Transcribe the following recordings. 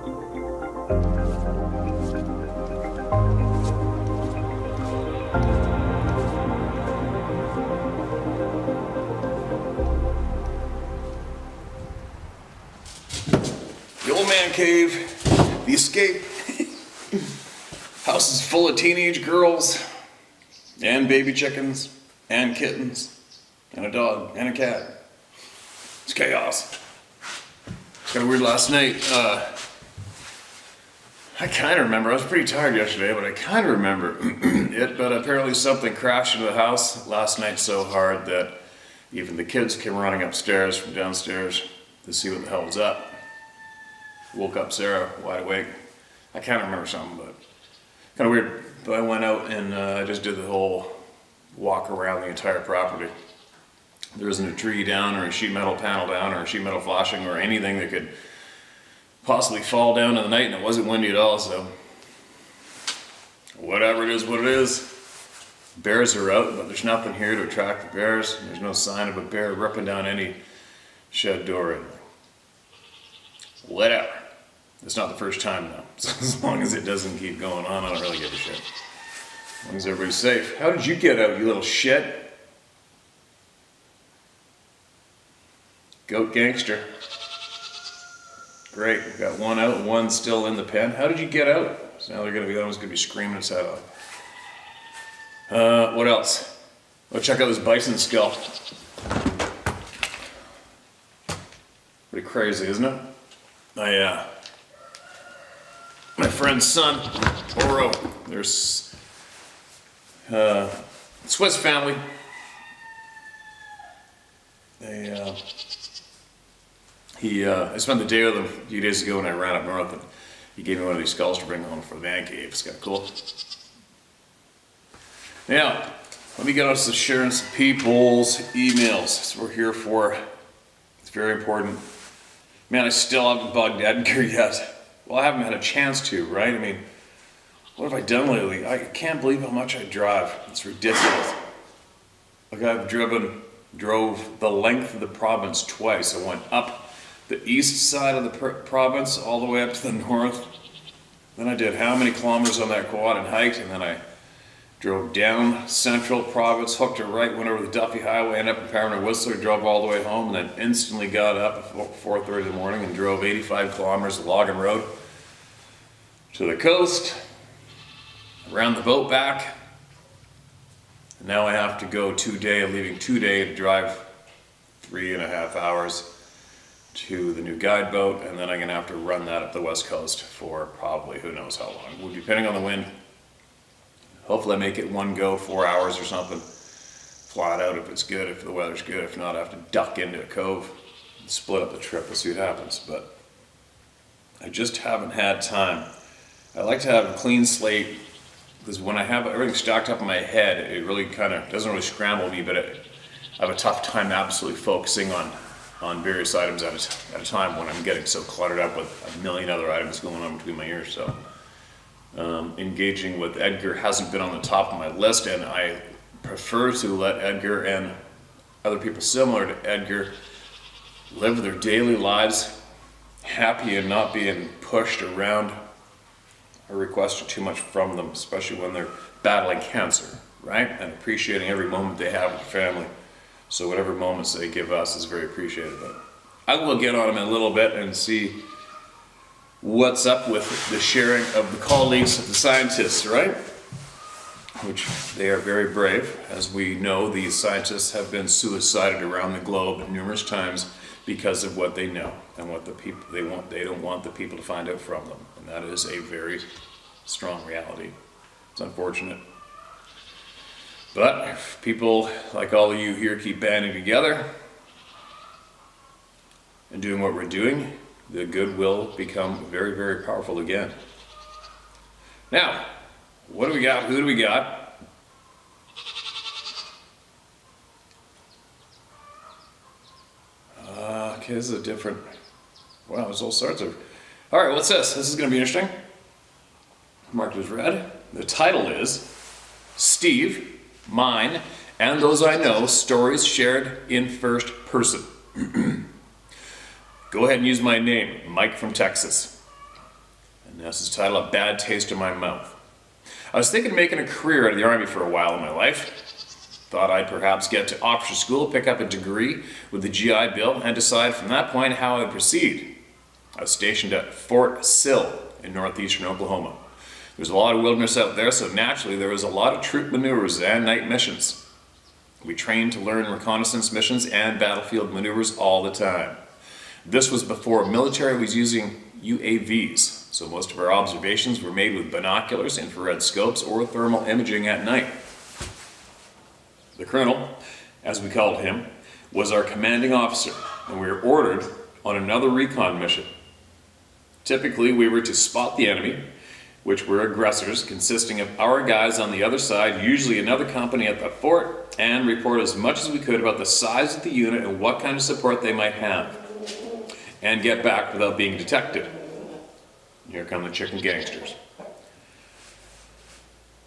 The old man cave, the escape. House is full of teenage girls and baby chickens and kittens and a dog and a cat. It's chaos. It's kind of weird last night. I kind of remember, I was pretty tired yesterday, but I kind of remember it, but apparently something crashed into the house last night so hard that even the kids came running upstairs from downstairs to see what the hell was up. Woke up Sarah wide awake. I kind of remember something, but kind of weird. But I went out and I just did the whole walk around the entire property. There isn't a tree down or a sheet metal panel down or a sheet metal flashing or anything that could possibly fall down in the night, and it wasn't windy at all, so whatever it is, what it is. Bears are out, but there's nothing here to attract the bears. There's no sign of a bear ripping down any shed door or anything. Whatever. It's not the first time now. So as long as it doesn't keep going on, I don't really give a shit. As long as everybody's safe. How did you get out, you little shit? Goat gangster. Great, we've got one out, one still in the pen. How did you get out? So now they're gonna be, that one's gonna be screaming its head off. What else? Let's check out this bison skull. Pretty crazy, isn't it? My friend's son, Oro, there's Swiss family. I spent the day with him a few days ago when I ran up north, and he gave me one of these skulls to bring home for the man cave. It's kind of cool. Now, let me get us to sharing some people's emails. That's what we're here for. It's very important. Man, I still haven't bugged Edgar yet. Well, I haven't had a chance to, right? I mean, what have I done lately? I can't believe how much I drive. It's ridiculous. Like I've drove the length of the province twice. I went up the east side of the province all the way up to the north. Then I did how many kilometers on that quad and hiked, and then I drove down central province, hooked a right, went over the Duffy Highway, ended up in Parramatta Whistler, drove all the way home, and then instantly got up at 4:30 in the morning and drove 85 kilometers of Logan Road to the coast, around the boat back. And now I have to go leaving today to drive 3.5 hours to the new guide boat, and then I'm gonna have to run that up the west coast for probably who knows how long. We'll be depending on the wind. Hopefully I make it one go, 4 hours or something. Fly it out if it's good, if the weather's good. If not, I have to duck into a cove and split up the trip. We'll see what happens. But I just haven't had time. I like to have a clean slate, because when I have everything stacked up in my head, it really kind of doesn't really scramble me, but I have a tough time absolutely focusing on various items at a time when I'm getting so cluttered up with a million other items going on between my ears. So engaging with Edgar hasn't been on the top of my list, and I prefer to let Edgar and other people similar to Edgar live their daily lives happy and not being pushed around or requested too much from them, especially when they're battling cancer, right? And appreciating every moment they have with their family. So whatever moments they give us is very appreciated. But I will get on them in a little bit and see what's up with the sharing of the colleagues of the scientists, right? Which they are very brave. As we know, these scientists have been suicided around the globe numerous times because of what they know and what the people they don't want the people to find out from them. And that is a very strong reality. It's unfortunate. But if people like all of you here keep banding together and doing what we're doing, the good will become very, very powerful again. Now, what do we got? Who do we got? Okay, this is a different, wow, there's all sorts of, all right, what's this? This is gonna be interesting. Marked as red. The title is Steve, Mine, and Those I Know, Stories Shared in First Person. Go ahead and use my name, Mike from Texas. And that's his title, A Bad Taste in My Mouth. I was thinking of making a career out of the Army for a while in my life. Thought I'd perhaps get to officer school, pick up a degree with the GI Bill, and decide from that point how I'd proceed. I was stationed at Fort Sill in northeastern Oklahoma. There's a lot of wilderness out there, so naturally there was a lot of troop maneuvers and night missions. We trained to learn reconnaissance missions and battlefield maneuvers all the time. This was before military was using UAVs, so most of our observations were made with binoculars, infrared scopes, or thermal imaging at night. The colonel, as we called him, was our commanding officer, and we were ordered on another recon mission. Typically, we were to spot the enemy, which were aggressors, consisting of our guys on the other side, usually another company at the fort, and report as much as we could about the size of the unit and what kind of support they might have, and get back without being detected. Here come the chicken gangsters.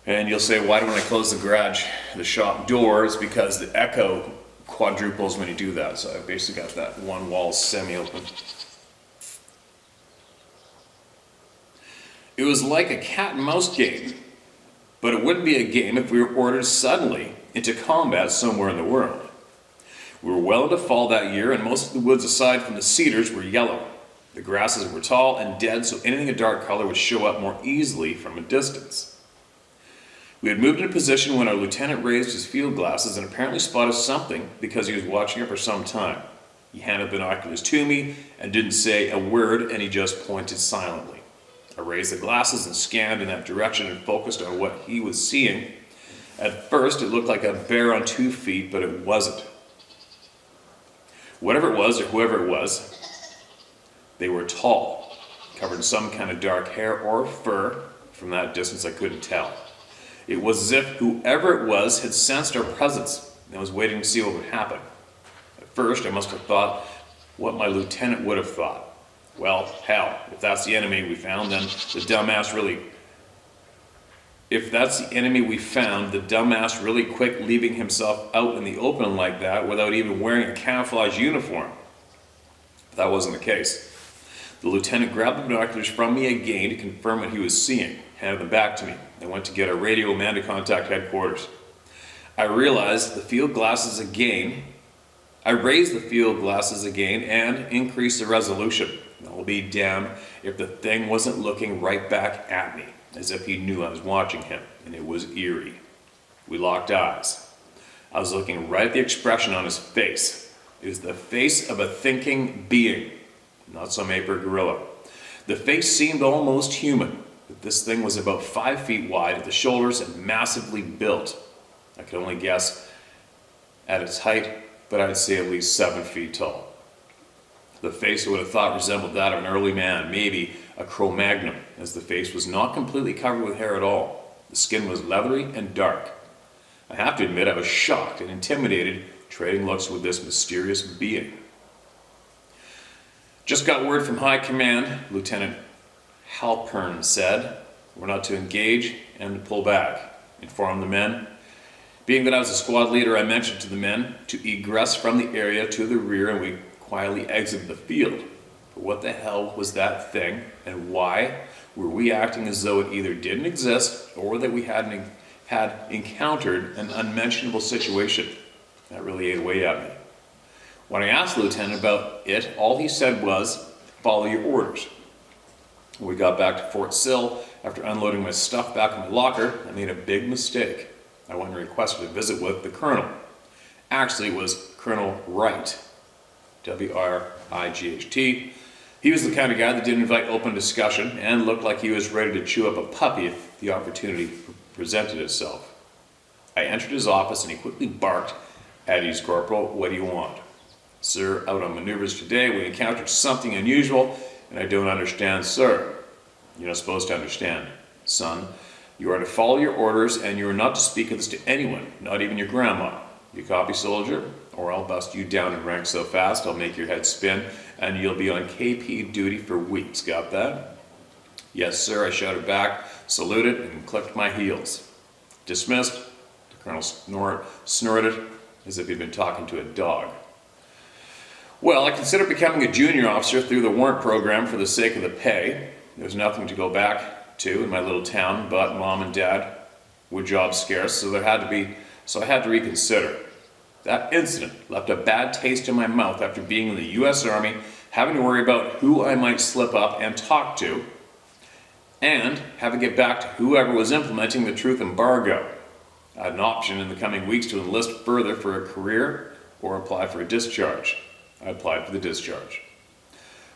And you'll say, why don't I close the shop doors? Because the echo quadruples when you do that. So I basically got that one wall semi-open. It was like a cat and mouse game, but it wouldn't be a game if we were ordered suddenly into combat somewhere in the world. We were well into fall that year, and most of the woods aside from the cedars were yellow. The grasses were tall and dead, so anything a dark color would show up more easily from a distance. We had moved into position when our lieutenant raised his field glasses and apparently spotted something because he was watching it for some time. He handed binoculars to me and didn't say a word, and he just pointed silently. I raised the glasses and scanned in that direction and focused on what he was seeing. At first, it looked like a bear on 2 feet, but it wasn't. Whatever it was, or whoever it was, they were tall, covered in some kind of dark hair or fur. From that distance, I couldn't tell. It was as if whoever it was had sensed our presence and was waiting to see what would happen. At first, I must have thought what my lieutenant would have thought. Well, hell, if that's the enemy we found, then the dumbass really... If that's the enemy we found, the dumbass really quick leaving himself out in the open like that without even wearing a camouflage uniform. But that wasn't the case. The lieutenant grabbed the binoculars from me again to confirm what he was seeing, handed them back to me, and went to get a radio man to contact headquarters. I raised the field glasses again and increased the resolution. I'll be damned if the thing wasn't looking right back at me, as if he knew I was watching him, and it was eerie. We locked eyes. I was looking right at the expression on his face. It was the face of a thinking being, not some ape or gorilla. The face seemed almost human, but this thing was about 5 feet wide at the shoulders and massively built. I could only guess at its height, but I'd say at least 7 feet tall. The face I would have thought resembled that of an early man, maybe a Cro-Magnon, as the face was not completely covered with hair at all. The skin was leathery and dark. I have to admit I was shocked and intimidated, trading looks with this mysterious being. Just got word from High Command, Lieutenant Halpern said. We're not to engage and to pull back. Inform the men. Being that I was a squad leader, I mentioned to the men to egress from the area to the rear, and we quietly exited the field. But what the hell was that thing, and why were we acting as though it either didn't exist or that we had encountered an unmentionable situation? That really ate away at me. When I asked the lieutenant about it, all he said was, follow your orders. When we got back to Fort Sill, after unloading my stuff back in my locker, I made a big mistake. I went and requested a visit with the colonel. Actually, it was Colonel Wright, W-R-I-G-H-T. He was the kind of guy that didn't invite open discussion and looked like he was ready to chew up a puppy if the opportunity presented itself. I entered his office and he quickly barked, "At ease, Corporal, what do you want?" "Sir, out on maneuvers today, we encountered something unusual, and I don't understand, sir." "You're not supposed to understand, son. You are to follow your orders, and you are not to speak of this to anyone, not even your grandma. You copy, soldier? Or I'll bust you down in rank so fast I'll make your head spin, and you'll be on KP duty for weeks. Got that?" "Yes, sir," I shouted back, saluted, and clicked my heels. "Dismissed." The colonel snorted as if he'd been talking to a dog. Well, I considered becoming a junior officer through the warrant program for the sake of the pay. There's nothing to go back to in my little town, but mom and dad were job scarce, so I had to reconsider. That incident left a bad taste in my mouth after being in the US Army, having to worry about who I might slip up and talk to, and having to get back to whoever was implementing the truth embargo. I had an option in the coming weeks to enlist further for a career or apply for a discharge. I applied for the discharge.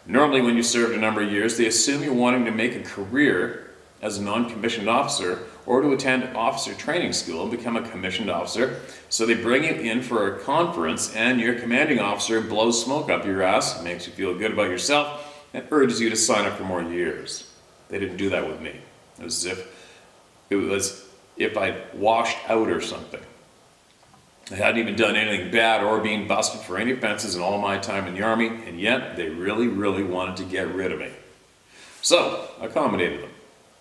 Normally when you served a number of years, they assume you're wanting to make a career as a non-commissioned officer or to attend officer training school and become a commissioned officer. So they bring you in for a conference and your commanding officer blows smoke up your ass, makes you feel good about yourself, and urges you to sign up for more years. They didn't do that with me. It was as if I'd washed out or something. I hadn't even done anything bad or been busted for any offenses in all my time in the Army, and yet they really, really wanted to get rid of me. So, I accommodated them.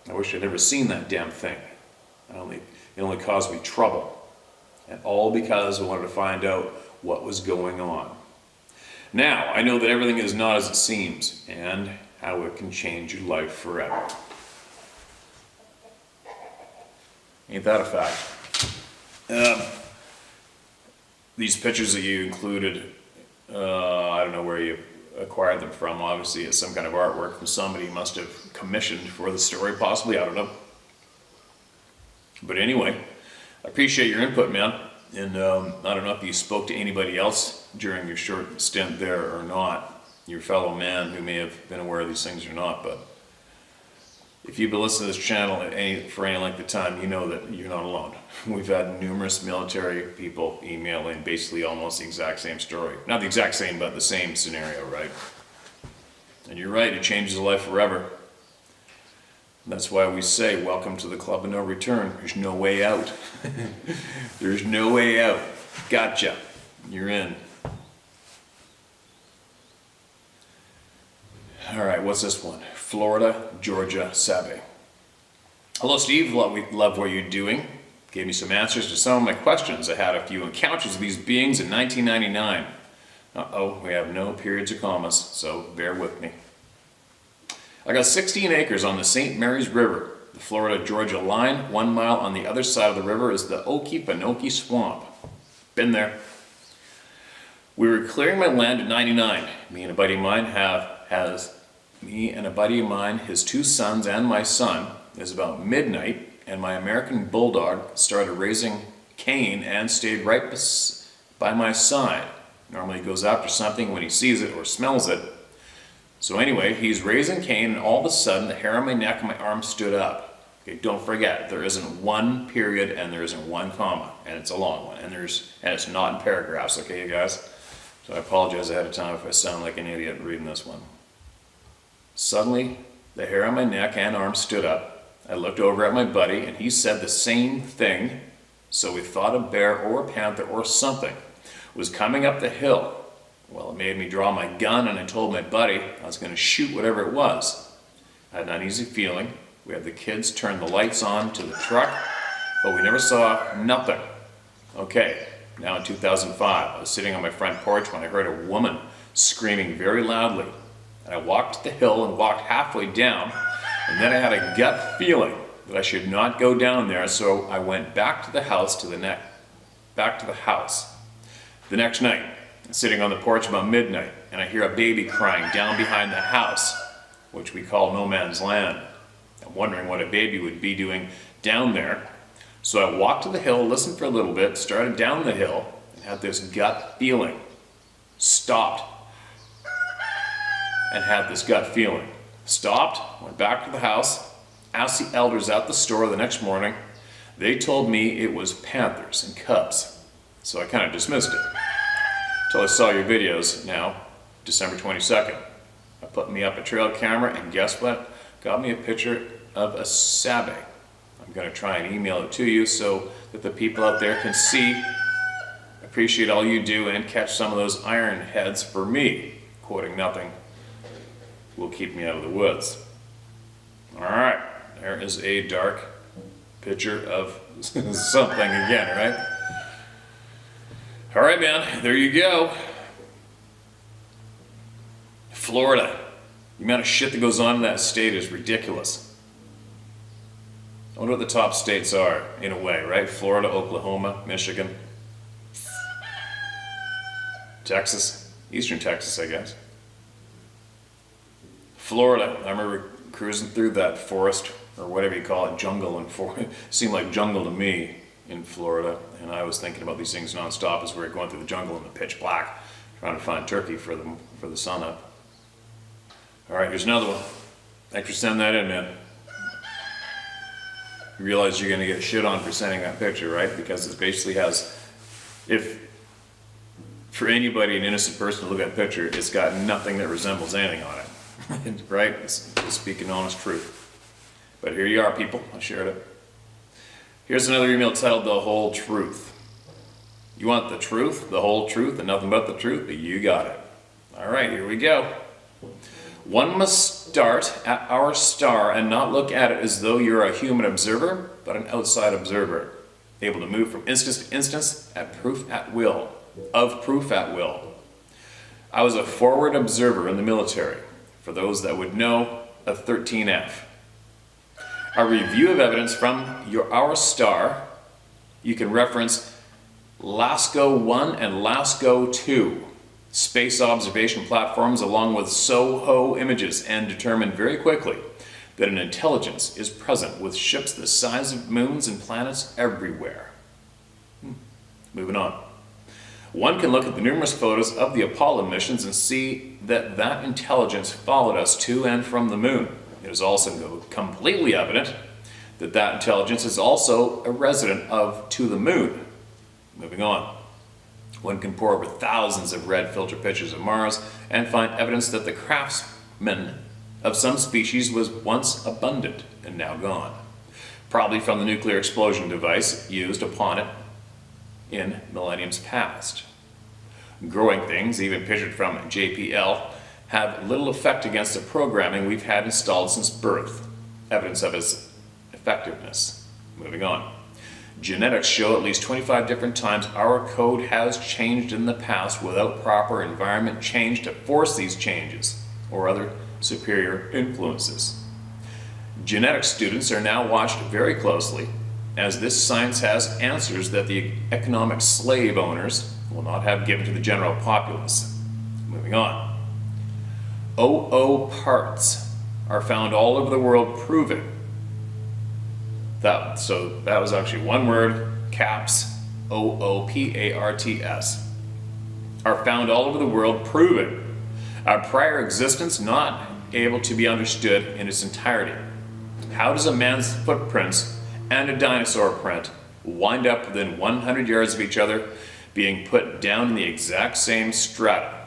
I wish I'd never seen that damn thing. It only caused me trouble. And all because I wanted to find out what was going on. Now, I know that everything is not as it seems, and how it can change your life forever. Ain't that a fact? These pictures that you included, I don't know where you acquired them from. Obviously, it's some kind of artwork from somebody you must have commissioned for the story, possibly. I don't know. But anyway, I appreciate your input, man. And I don't know if you spoke to anybody else during your short stint there or not, your fellow man who may have been aware of these things or not. But if you've been listening to this channel for any length of time, you know that you're not alone. We've had numerous military people email in basically almost the exact same story. Not the exact same, but the same scenario, right? And you're right, it changes a life forever. That's why we say, welcome to the club of no return. There's no way out. There's no way out. Gotcha. You're in. All right, what's this one? Florida, Georgia, Sabe. Hello, Steve. Love what you're doing. Gave me some answers to some of my questions. I had a few encounters with these beings in 1999. Uh-oh, we have no periods or commas, so bear with me. I got 16 acres on the St. Mary's River, the Florida-Georgia line. 1 mile on the other side of the river is the Okefenokee Swamp. Been there. We were clearing my land in '99. Me and a buddy of mine, his 2 sons and my son. It was about midnight, and my American Bulldog started raising Cain and stayed right by my side. Normally he goes after something when he sees it or smells it. So anyway, he's raising Cain, and all of a sudden the hair on my neck and my arm stood up. Okay, don't forget, there isn't one period and there isn't one comma, and it's a long one, and it's not in paragraphs, okay, you guys? So I apologize ahead of time if I sound like an idiot reading this one. Suddenly, the hair on my neck and arm stood up. I looked over at my buddy, and he said the same thing. So we thought a bear or a panther or something was coming up the hill. Well, it made me draw my gun, and I told my buddy I was going to shoot whatever it was. I had an uneasy feeling. We had the kids turn the lights on to the truck, but we never saw nothing. Okay, now in 2005, I was sitting on my front porch when I heard a woman screaming very loudly. And I walked the hill and walked halfway down, and then I had a gut feeling that I should not go down there, so I went back to the house The next night, sitting on the porch about midnight, and I hear a baby crying down behind the house, which we call no man's land. I'm wondering what a baby would be doing down there. So I walked to the hill, listened for a little bit, started down the hill, and had this gut feeling. Stopped. And had this gut feeling. Stopped, went back to the house, asked the elders at the store the next morning. They told me it was panthers and cubs. So I kind of dismissed it. Until I saw your videos now, December 22nd. I put me up a trail camera, and guess what? Got me a picture of a sabe. I'm going to try and email it to you so that the people out there can see, appreciate all you do, and catch some of those iron heads for me. Quoting nothing will keep me out of the woods. All right, there is a dark picture of something again, right? All right, man, there you go. Florida. The amount of shit that goes on in that state is ridiculous. I wonder what the top states are, in a way, right? Florida, Oklahoma, Michigan, Texas, eastern Texas, I guess. Florida, I remember cruising through that forest, or whatever you call it, jungle, and it seemed like jungle to me in Florida, and I was thinking about these things nonstop as we were going through the jungle in the pitch black, trying to find turkey for the sun up. All right, here's another one. Thanks for sending that in, man. You realize you're gonna get shit on for sending that picture, right? Because it basically has, if for anybody, an innocent person to look at a picture, it's got nothing that resembles anything on it, right? It's speaking honest truth. But here you are, people. I shared it. Here's another email titled "The Whole Truth." You want the truth, the whole truth, and nothing but the truth? But you got it. All right, here we go. One must start at our star and not look at it as though you're a human observer, but an outside observer, able to move from instance to instance of proof at will. I was a forward observer in the military. For those that would know, a 13F. A review of evidence from our star, you can reference LASCO 1 and LASCO 2. Space observation platforms along with SOHO images, and determine very quickly that an intelligence is present with ships the size of moons and planets everywhere. Moving on. One can look at the numerous photos of the Apollo missions and see that that intelligence followed us to and from the moon. It is also completely evident that that intelligence is also a resident of to the moon. Moving on. One can pore over thousands of red filter pictures of Mars and find evidence that the craftsman of some species was once abundant and now gone, probably from the nuclear explosion device used upon it in millenniums past. Growing things, even pictured from JPL, have little effect against the programming we've had installed since birth, evidence of its effectiveness. Moving on. Genetics show at least 25 different times our code has changed in the past without proper environment change to force these changes or other superior influences. Genetics students are now watched very closely, as this science has answers that the economic slave owners will not have given to the general populace. Moving on. OO parts are found all over the world, proving that, so that was actually one word, caps, OOPARTS, are found all over the world, proving our prior existence not able to be understood in its entirety. How does a man's footprints and a dinosaur print wind up within 100 yards of each other, being put down in the exact same strata,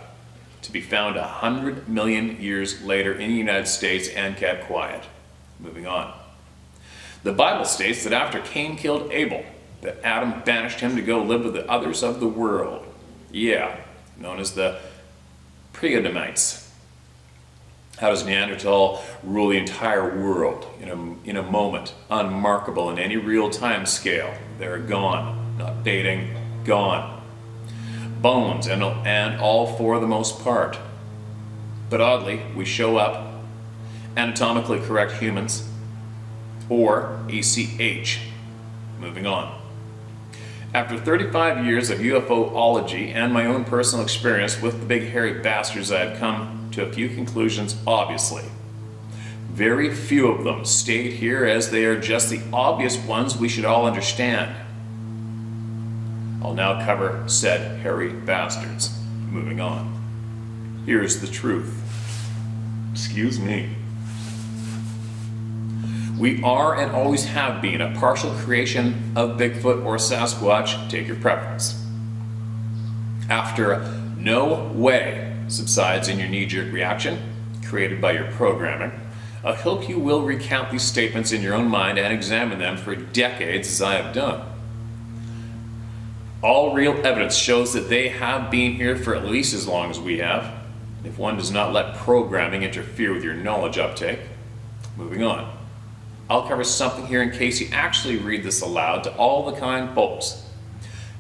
to be found 100 million years later in the United States and kept quiet? Moving on. The Bible states that after Cain killed Abel, that Adam banished him to go live with the others of the world. Yeah, known as the Preadamites. How does Neanderthal rule the entire world in a moment, unmarkable in any real time scale? They're gone, not dating, gone. Bones and all for the most part. But oddly, we show up, anatomically correct humans, or ACH. Moving on. After 35 years of UFOology and my own personal experience with the big hairy bastards, I had come to a few conclusions, obviously. Very few of them stayed here, as they are just the obvious ones we should all understand. I'll now cover said hairy bastards. Moving on. Here's the truth. Excuse me. We are and always have been a partial creation of Bigfoot or Sasquatch, take your preference. After "no way" subsides in your knee-jerk reaction, created by your programming, I hope you will recount these statements in your own mind and examine them for decades, as I have done. All real evidence shows that they have been here for at least as long as we have, if one does not let programming interfere with your knowledge uptake. Moving on. I'll cover something here in case you actually read this aloud to all the kind folks.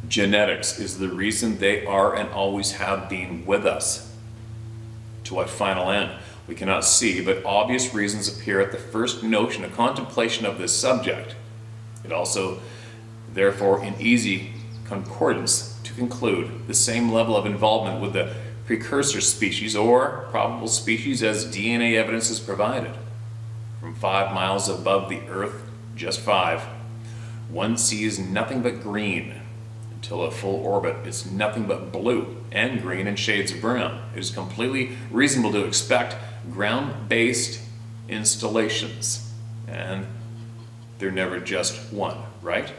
Genetics is the reason they are and always have been with us. To what final end? we cannot see, but obvious reasons appear at the first notion of contemplation of this subject. It also, therefore, in easy concordance to conclude the same level of involvement with the precursor species or probable species as DNA evidence is provided. From 5 miles above the Earth, just 5, one sees nothing but green. Until a full orbit, it's nothing but blue and green and shades of brown. It is completely reasonable to expect ground-based installations, and they're never just one, right?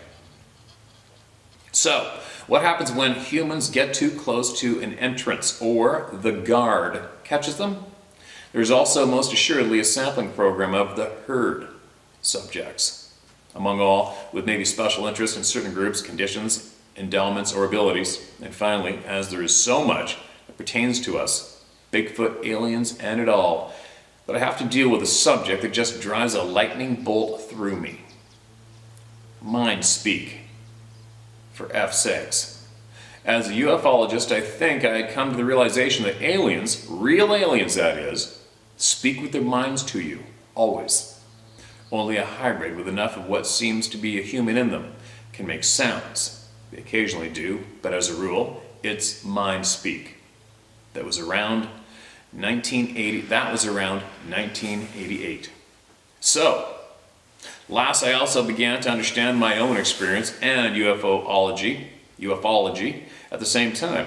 So, what happens when humans get too close to an entrance or the guard catches them? There's also most assuredly a sampling program of the herd subjects, among all with maybe special interest in certain groups, conditions, endowments, or abilities. And finally, as there is so much that pertains to us, Bigfoot, aliens, and it all, but I have to deal with a subject that just drives a lightning bolt through me. Mind speak, for F's sakes. As a ufologist, I think I had come to the realization that aliens, real aliens that is, speak with their minds to you, always. Only a hybrid with enough of what seems to be a human in them can make sounds. They occasionally do, but as a rule, it's mind speak. That was around 1988. So, last I also began to understand my own experience and ufology at the same time.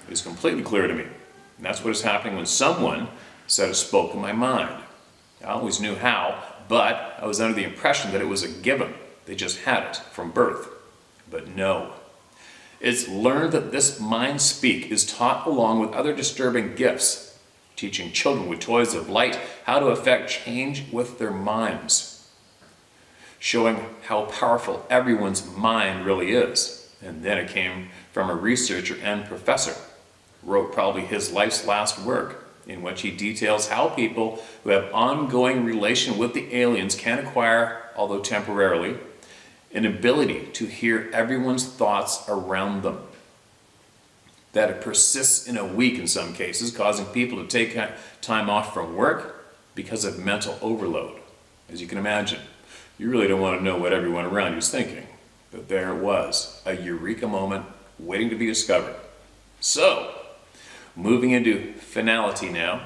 It was completely clear to me. And that's what is happening when someone said it spoke in my mind. I always knew how, but I was under the impression that it was a given. They just had it from birth. But no. It's learned that this mind speak is taught along with other disturbing gifts, teaching children with toys of light how to effect change with their minds, showing how powerful everyone's mind really is. And then it came from a researcher and professor, wrote probably his life's last work, in which he details how people who have ongoing relation with the aliens can acquire, although temporarily, an ability to hear everyone's thoughts around them. That it persists in a week in some cases, causing people to take time off from work because of mental overload. As you can imagine, you really don't want to know what everyone around you is thinking. But there it was, a eureka moment waiting to be discovered. So, moving into finality now,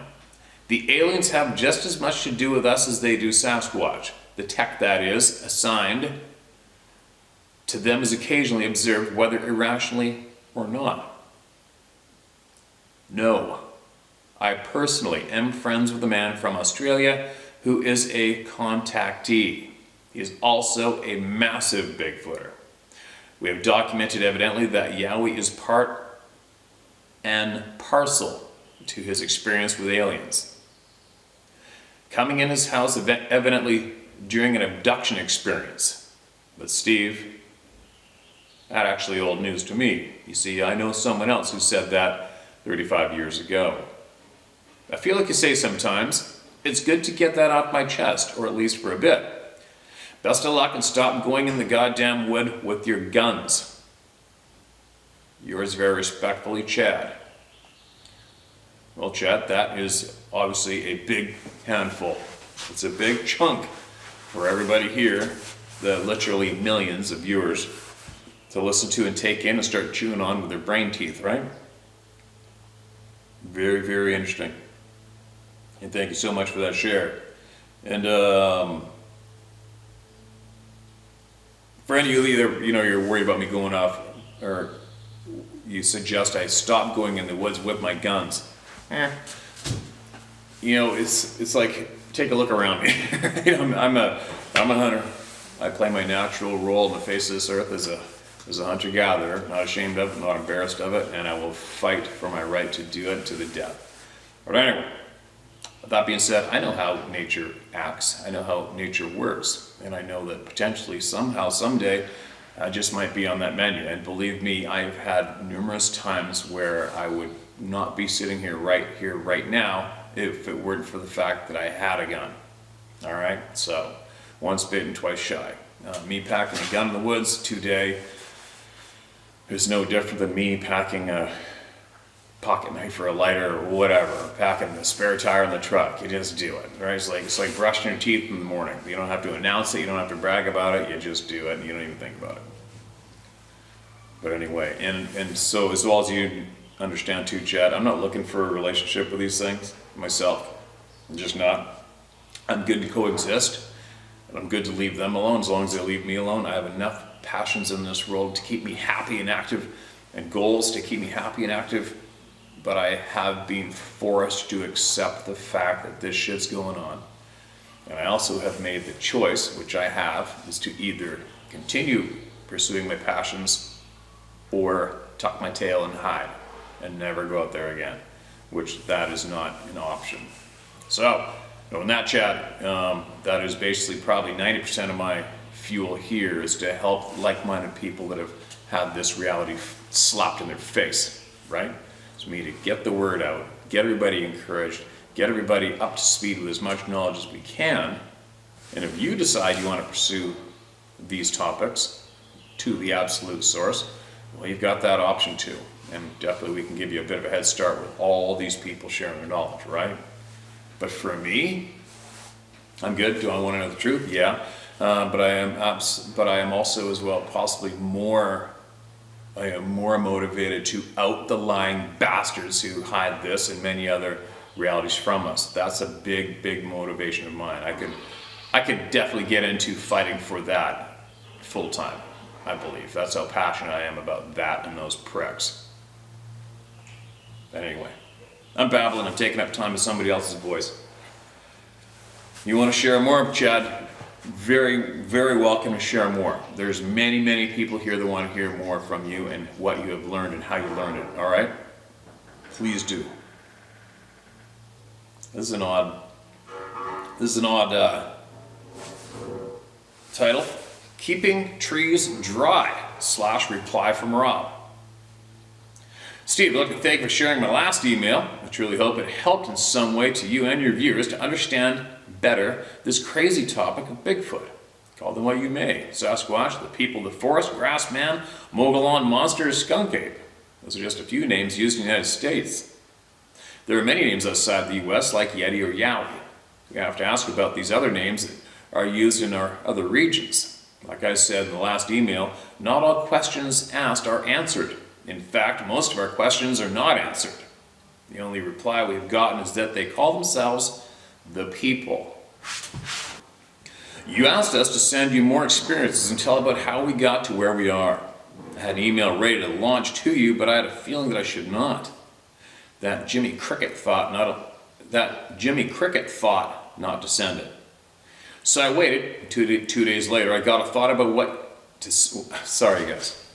the aliens have just as much to do with us as they do Sasquatch. The tech, that is, assigned to them is occasionally observed, whether irrationally or not. No, I personally am friends with a man from Australia who is a contactee. He is also a massive Bigfooter. We have documented evidently that Yowie is part and parcel to his experience with aliens. Coming in his house evidently during an abduction experience. But Steve, that's actually old news to me. You see, I know someone else who said that 35 years ago. I feel like you say sometimes, it's good to get that off my chest, or at least for a bit. Best of luck and stop going in the goddamn wood with your guns. Yours very respectfully, Chad. Well, Chad, that is obviously a big handful. It's a big chunk for everybody here, the literally millions of viewers, to listen to and take in and start chewing on with their brain teeth, right? Very, very interesting. And thank you so much for that share. And for any of you that, you're worried about me going off, or you suggest I stop going in the woods with my guns. It's like, take a look around me. I'm a hunter. I play my natural role in the face of this earth as a hunter-gatherer, not ashamed of it, not embarrassed of it, and I will fight for my right to do it to the death. But anyway, with that being said, I know how nature acts, I know how nature works, and I know that potentially, somehow, someday, I just might be on that menu. And believe me, I've had numerous times where I would not be sitting here, right now, if it weren't for the fact that I had a gun. All right, so once bitten, twice shy. Me packing a gun in the woods today is no different than me packing a pocket knife or a lighter or whatever, packing the spare tire in the truck. You just do it, right? It's like brushing your teeth in the morning. You don't have to announce it, you don't have to brag about it, you just do it and you don't even think about it. But anyway, and so as well as you understand too, Chad, I'm not looking for a relationship with these things myself. I'm just not. I'm good to coexist, and I'm good to leave them alone as long as they leave me alone. I have enough passions in this world to keep me happy and active, and goals to keep me happy and active, but I have been forced to accept the fact that this shit's going on. And I also have made the choice, which I have, is to either continue pursuing my passions or tuck my tail and hide and never go out there again, which that is not an option. So, knowing that, Chad, that is basically probably 90% of my fuel here is to help like-minded people that have had this reality slapped in their face, right? It's me to get the word out, get everybody encouraged, get everybody up to speed with as much knowledge as we can. And if you decide you want to pursue these topics to the absolute source, well, you've got that option too. And definitely we can give you a bit of a head start with all these people sharing their knowledge, right? But for me, I'm good. Do I want to know the truth? Yeah. But I am also as well possibly I am more motivated to out the lying bastards who hide this and many other realities from us. That's a big, big motivation of mine. I could definitely get into fighting for that full time, I believe. That's how passionate I am about that and those pricks. But anyway, I'm babbling. I'm taking up time with somebody else's voice. You want to share more, Chad? Very, very welcome to share more. There's many, many people here that want to hear more from you and what you have learned and how you learned it, all right? Please do. This is an odd title. Keeping Trees Dry / reply from Rob. Steve, I'd like to thank you for sharing my last email. I truly hope it helped in some way to you and your viewers to understand better this crazy topic of Bigfoot. Call them what you may. Sasquatch, the people, the forest, grass man, Mogollon monster, skunk ape. Those are just a few names used in the United States. There are many names outside the US like Yeti or Yowie. You have to ask about these other names that are used in our other regions. Like I said in the last email, not all questions asked are answered. In fact, most of our questions are not answered. The only reply we've gotten is that they call themselves the people. You asked us to send you more experiences and tell about how we got to where we are. I had an email ready to launch to you, but I had a feeling that I should not. That Jimmy Cricket thought not to send it. So I waited. 2 days later, I got a thought about what to... Sorry, guys.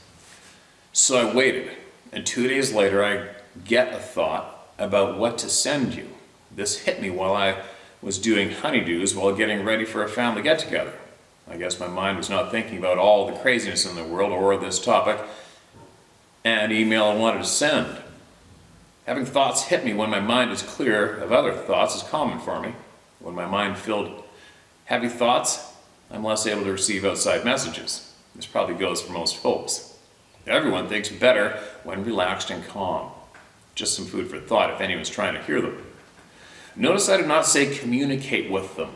So I waited, and 2 days later, I get a thought about what to send you. This hit me while I was doing honeydews while getting ready for a family get-together. I guess my mind was not thinking about all the craziness in the world or this topic and email I wanted to send. Having thoughts hit me when my mind is clear of other thoughts is common for me. When my mind filled heavy thoughts, I'm less able to receive outside messages. This probably goes for most folks. Everyone thinks better when relaxed and calm. Just some food for thought if anyone's trying to hear them. Notice I did not say communicate with them.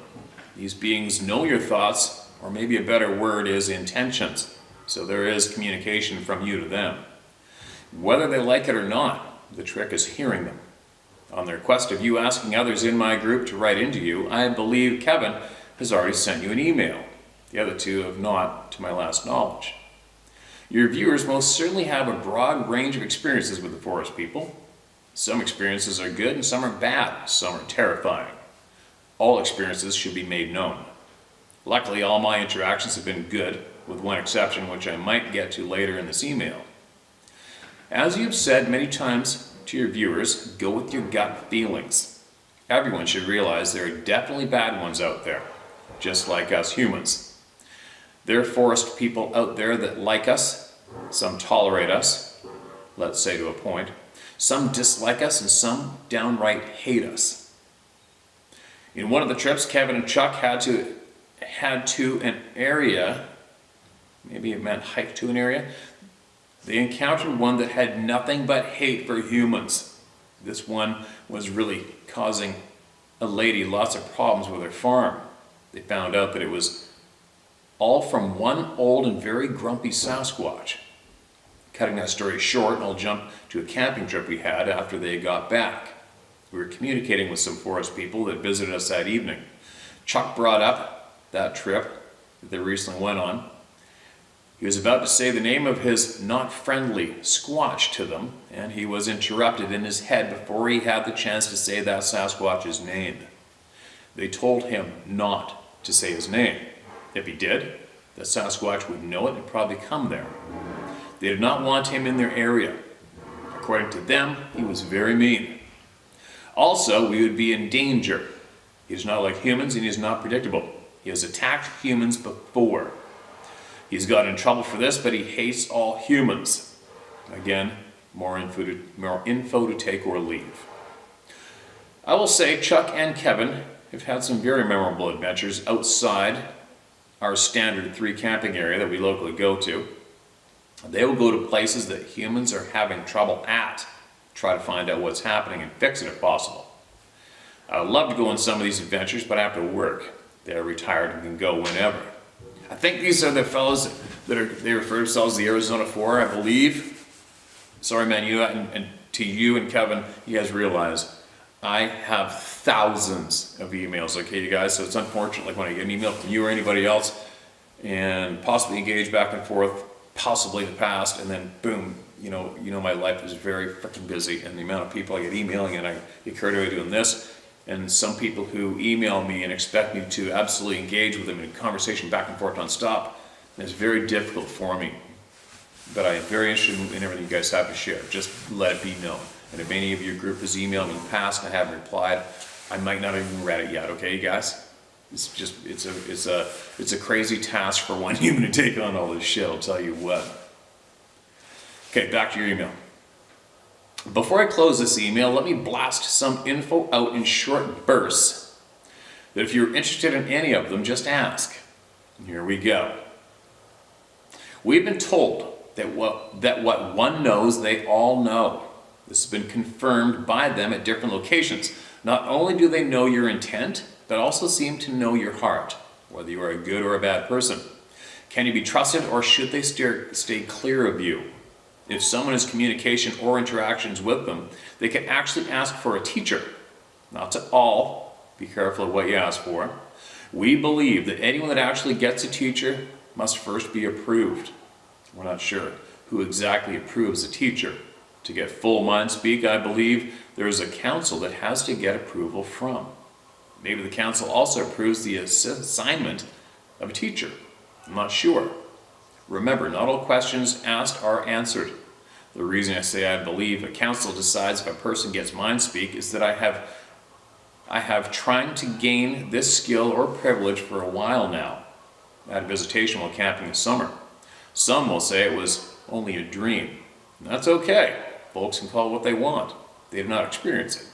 These beings know your thoughts, or maybe a better word is intentions. So there is communication from you to them. Whether they like it or not, the trick is hearing them. On the request of you asking others in my group to write into you, I believe Kevin has already sent you an email. The other two have not, to my last knowledge. Your viewers most certainly have a broad range of experiences with the forest people. Some experiences are good and some are bad, some are terrifying. All experiences should be made known. Luckily, all my interactions have been good, with one exception which I might get to later in this email. As you've said many times to your viewers, go with your gut feelings. Everyone should realize there are definitely bad ones out there, just like us humans. There are forest people out there that like us, some tolerate us, let's say to a point, some dislike us, and some downright hate us. In one of the trips, Kevin and Chuck had to an area, maybe it meant hike to an area, they encountered one that had nothing but hate for humans. This one was really causing a lady lots of problems with her farm. They found out that it was all from one old and very grumpy Sasquatch. Cutting that story short, I'll jump to a camping trip we had after they got back. We were communicating with some forest people that visited us that evening. Chuck brought up that trip that they recently went on. He was about to say the name of his not friendly squatch to them, and he was interrupted in his head before he had the chance to say that Sasquatch's name. They told him not to say his name. If he did, the Sasquatch would know it and probably come there. They did not want him in their area. According to them, he was very mean. Also, we would be in danger. He is not like humans and he is not predictable. He has attacked humans before. He's got in trouble for this, but he hates all humans. Again, more info to take or leave. I will say Chuck and Kevin have had some very memorable adventures outside our standard 3 camping area that we locally go to. They will go to places that humans are having trouble at, try to find out what's happening and fix it if possible. I would love to go on some of these adventures, but I have to work. They're retired and can go whenever. I think these are the fellows they refer to themselves as the Arizona 4, I believe. Sorry, man, and to you and Kevin, you guys realize I have thousands of emails, okay, you guys? So it's unfortunate, like when I get an email from you or anybody else, and possibly engage back and forth, possibly in the past, and then boom, you know, my life is very freaking busy, and the amount of people I get emailing, and I get carried away doing this. And some people who email me and expect me to absolutely engage with them in a conversation back and forth non-stop, it's very difficult for me. But I am very interested in everything you guys have to share. Just let it be known. And if any of your group has emailed me in the past and I haven't replied, I might not have even read it yet, okay, you guys? It's a crazy task for one human to take on all this shit, I'll tell you what. Okay, back to your email. Before I close this email, let me blast some info out in short bursts that if you're interested in any of them, just ask. Here we go. We've been told that what one knows, they all know. This has been confirmed by them at different locations. Not only do they know your intent, but also seem to know your heart, whether you are a good or a bad person. Can you be trusted, or should they stay clear of you? If someone has communication or interactions with them, they can actually ask for a teacher. Not to all, be careful of what you ask for. We believe that anyone that actually gets a teacher must first be approved. We're not sure who exactly approves a teacher. To get full mind speak, I believe there is a council that has to get approval from. Maybe the council also approves the assignment of a teacher. I'm not sure. Remember, not all questions asked are answered. The reason I say I believe a council decides if a person gets mind speak is that I have trying to gain this skill or privilege for a while now. I had a visitation while camping this summer. Some will say it was only a dream. And that's okay. Folks can call it what they want. They have not experienced it.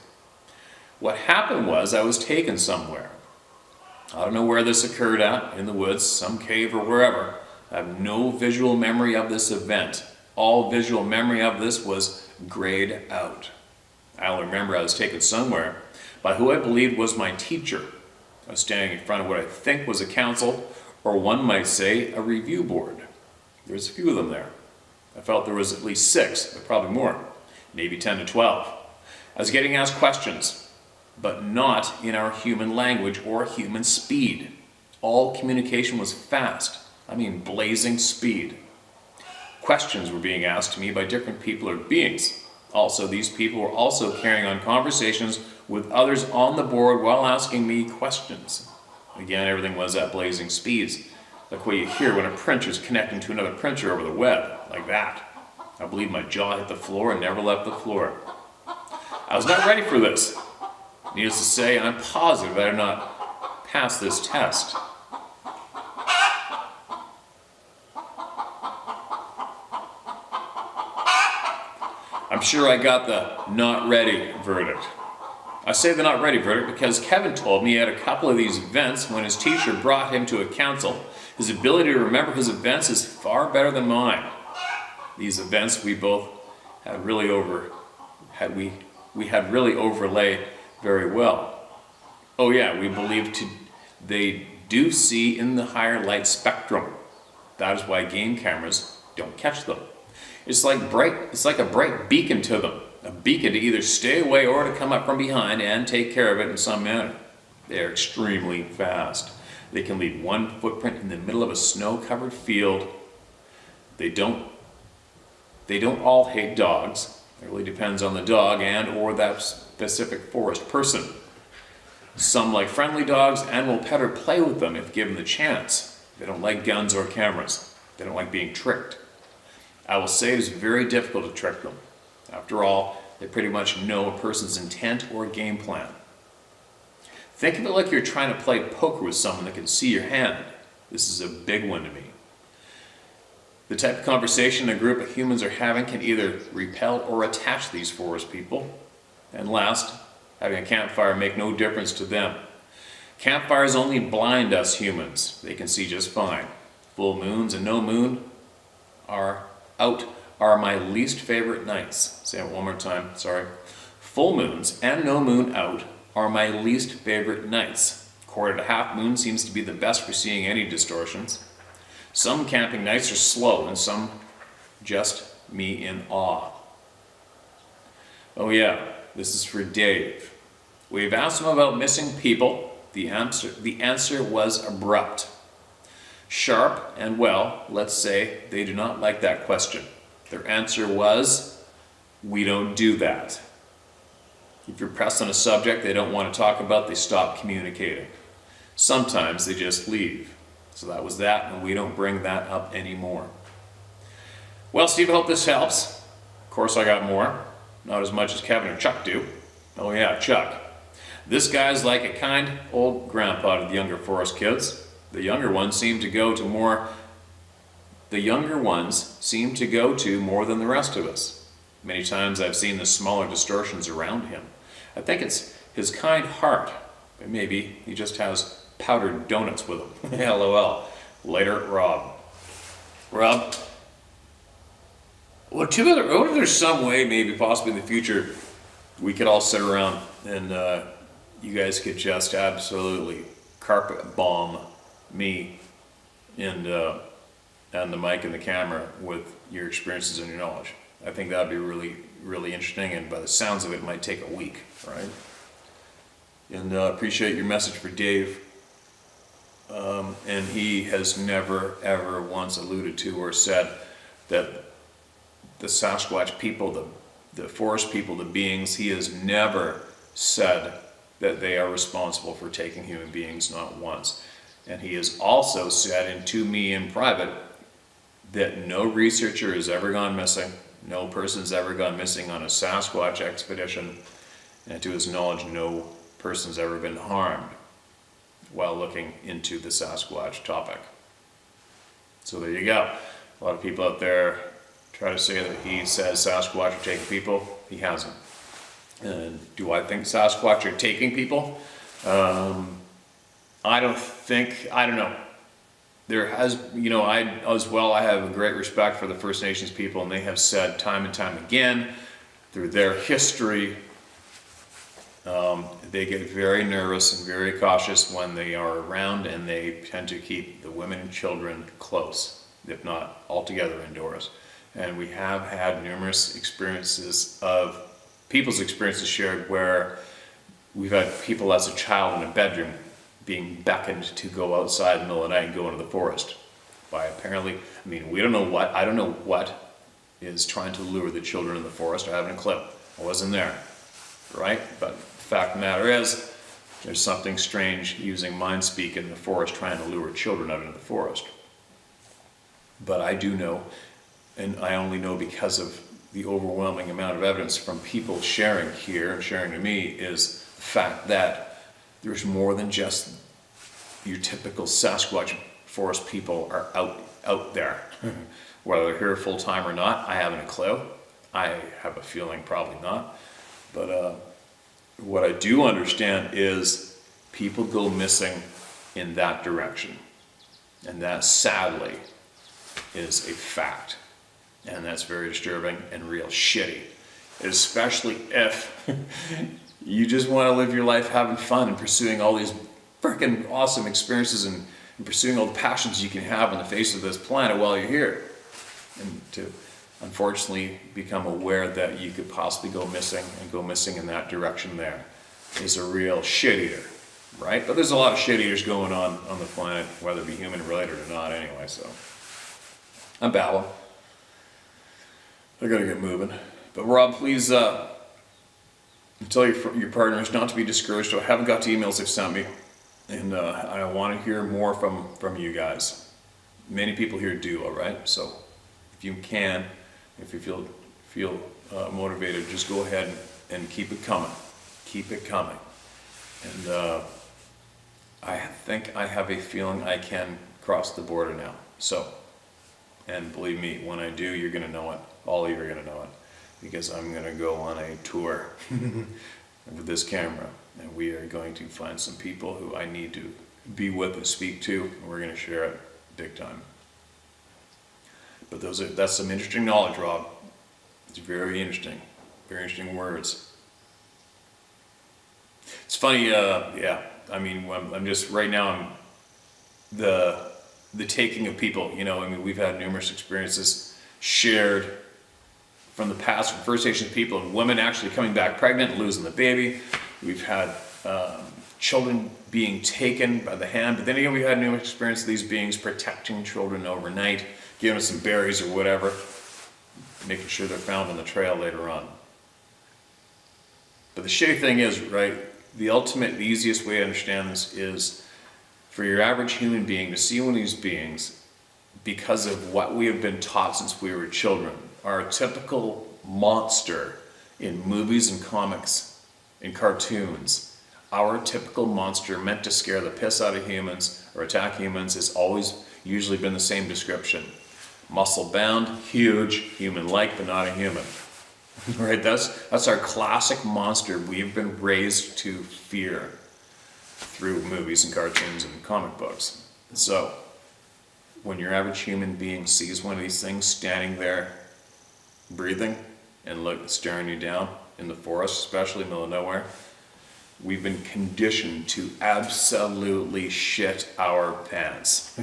What happened was I was taken somewhere. I don't know where this occurred at, in the woods, some cave or wherever. I have no visual memory of this event. All visual memory of this was grayed out. I'll remember I was taken somewhere by who I believed was my teacher. I was standing in front of what I think was a council, or one might say a review board. There's a few of them there. I felt there was at least 6, but probably more, maybe 10 to 12. I was getting asked questions, but not in our human language or human speed. All communication was fast. I mean blazing speed. Questions were being asked to me by different people or beings. Also, these people were also carrying on conversations with others on the board while asking me questions. Again, everything was at blazing speeds, like what you hear when a printer is connecting to another printer over the web, like that. I believe my jaw hit the floor and never left the floor. I was not ready for this. Needless to say, I'm positive I did not pass this test. I'm sure I got the not ready verdict. I say the not ready verdict because Kevin told me he had a couple of these events when his teacher brought him to a council. His ability to remember his events is far better than mine. These events we both had we had really overlay very well. Oh yeah, we believe they do see in the higher light spectrum. That is why game cameras don't catch them. It's like a bright beacon to them. A beacon to either stay away or to come up from behind and take care of it in some manner. They are extremely fast. They can leave one footprint in the middle of a snow-covered field. They don't all hate dogs. It really depends on the dog and or that specific forest person. Some like friendly dogs and will pet or play with them if given the chance. They don't like guns or cameras. They don't like being tricked. I will say it is very difficult to trick them. After all, they pretty much know a person's intent or game plan. Think of it like you're trying to play poker with someone that can see your hand. This is a big one to me. The type of conversation a group of humans are having can either repel or attach these forest people. And last, having a campfire make no difference to them. Campfires only blind us humans. They can see just fine. Full moons and no moon are my least favorite nights. Say it one more time, sorry. Full moons and no moon out are my least favorite nights. Quarter to half moon seems to be the best for seeing any distortions. Some camping nights are slow and some just me in awe. Oh yeah, this is for Dave. We've asked him about missing people. The answer was abrupt. Sharp and well, let's say they do not like that question. Their answer was, we don't do that. If you're pressed on a subject they don't want to talk about, they stop communicating. Sometimes they just leave. So that was that, and we don't bring that up anymore. Well, Steve, I hope this helps. Of course, I got more. Not as much as Kevin or Chuck do. Oh yeah, Chuck. This guy's like a kind old grandpa to the younger forest kids. The younger ones seem to go to more than the rest of us. Many times I've seen the smaller distortions around him. I think it's his kind heart, but maybe he just has powdered donuts with him. LOL. Later, Rob. Rob, what if there's some way, maybe possibly in the future, we could all sit around and you guys could just absolutely carpet bomb me and the mic and the camera with your experiences and your knowledge. I think that'd be really, really interesting, and by the sounds of it, it might take a week, right? And appreciate your message for Dave. And he has never, ever once alluded to or said that the Sasquatch people, the forest people, the beings, he has never said that they are responsible for taking human beings, not once. And he has also said, and to me in private, that no researcher has ever gone missing, no person's ever gone missing on a Sasquatch expedition, and to his knowledge, no person's ever been harmed while looking into the Sasquatch topic. So there you go. A lot of people out there try to say that he says Sasquatch are taking people. He hasn't. And do I think Sasquatch are taking people? I don't know. There has, I have a great respect for the First Nations people, and they have said time and time again, through their history, they get very nervous and very cautious when they are around, and they tend to keep the women and children close, if not altogether indoors. And we have had numerous people's experiences shared where we've had people as a child in a bedroom being beckoned to go outside in the middle of the night and go into the forest by apparently, I don't know what is trying to lure the children in the forest. I haven't a clue. I wasn't there, right? But the fact of the matter is, there's something strange using mind speak in the forest trying to lure children out into the forest. But I do know, and I only know because of the overwhelming amount of evidence from people sharing here and sharing to me, is the fact that there's more than just your typical Sasquatch forest people are out there. Whether they're here full time or not, I haven't a clue. I have a feeling probably not. But what I do understand is people go missing in that direction. And that sadly is a fact. And that's very disturbing and real shitty. especially if you just want to live your life having fun and pursuing all these freaking awesome experiences and pursuing all the passions you can have on the face of this planet while you're here. And to unfortunately become aware that you could possibly go missing in that direction there is a real shit eater, right? But there's a lot of shit eaters going on the planet, whether it be human related or not anyway, so I'm babbling. I gotta get moving. But Rob, please tell your partners not to be discouraged. I haven't got the emails they've sent me, and I want to hear more from you guys. Many people here do, all right? So if you can, if you feel motivated, just go ahead and keep it coming. Keep it coming. And I think I have a feeling I can cross the border now. So, and believe me, when I do, you're going to know it. All of you are going to know it. Because I'm going to go on a tour with this camera. And we are going to find some people who I need to be with and speak to. And we're going to share it big time. But that's some interesting knowledge, Rob. It's very interesting words. It's funny, yeah. I mean, I'm just right now. I'm the taking of people. You know, I mean, we've had numerous experiences shared from the past, from First Nations people and women actually coming back pregnant and losing the baby. We've had children being taken by the hand, but then again, we had numerous experiences of these beings protecting children overnight, giving us some berries or whatever, making sure they're found on the trail later on. But the shitty thing is, right, the easiest way to understand this is for your average human being to see one of these beings, because of what we have been taught since we were children, our typical monster in movies and comics and cartoons, our typical monster meant to scare the piss out of humans or attack humans has always usually been the same description. Muscle bound, huge, human-like, but not a human. Right? That's our classic monster we've been raised to fear through movies and cartoons and comic books. So, when your average human being sees one of these things standing there, breathing, and staring you down in the forest, especially in the middle of nowhere, we've been conditioned to absolutely shit our pants.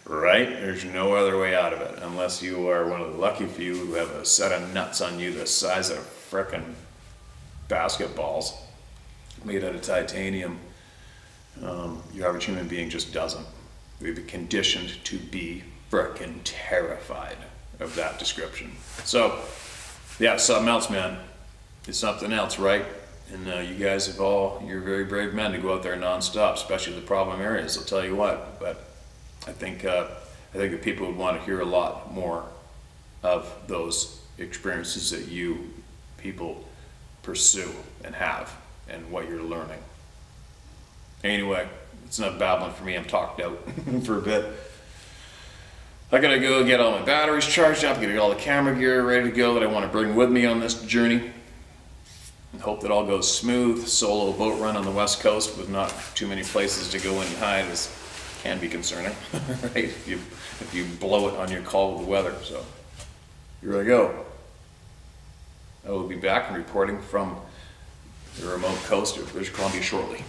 Right? There's no other way out of it, unless you are one of the lucky few who have a set of nuts on you the size of frickin' basketballs made out of titanium. Your average human being just doesn't. We've been conditioned to be frickin' terrified of that description. So, yeah, something else, man. It's something else, right? And you guys you're very brave men to go out there nonstop, especially the problem areas, I'll tell you what. But I think that people would want to hear a lot more of those experiences that you people pursue and have and what you're learning. Anyway, it's not babbling for me. I'm talked out for a bit. I gotta go get all my batteries charged up, get all the camera gear ready to go that I want to bring with me on this journey. And hope that all goes smooth. Solo boat run on the West Coast with not too many places to go and hide can be concerning, right? If you blow it on your call with the weather. So here I go. I will be back and reporting from the remote coast of British Columbia shortly.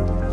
Bye.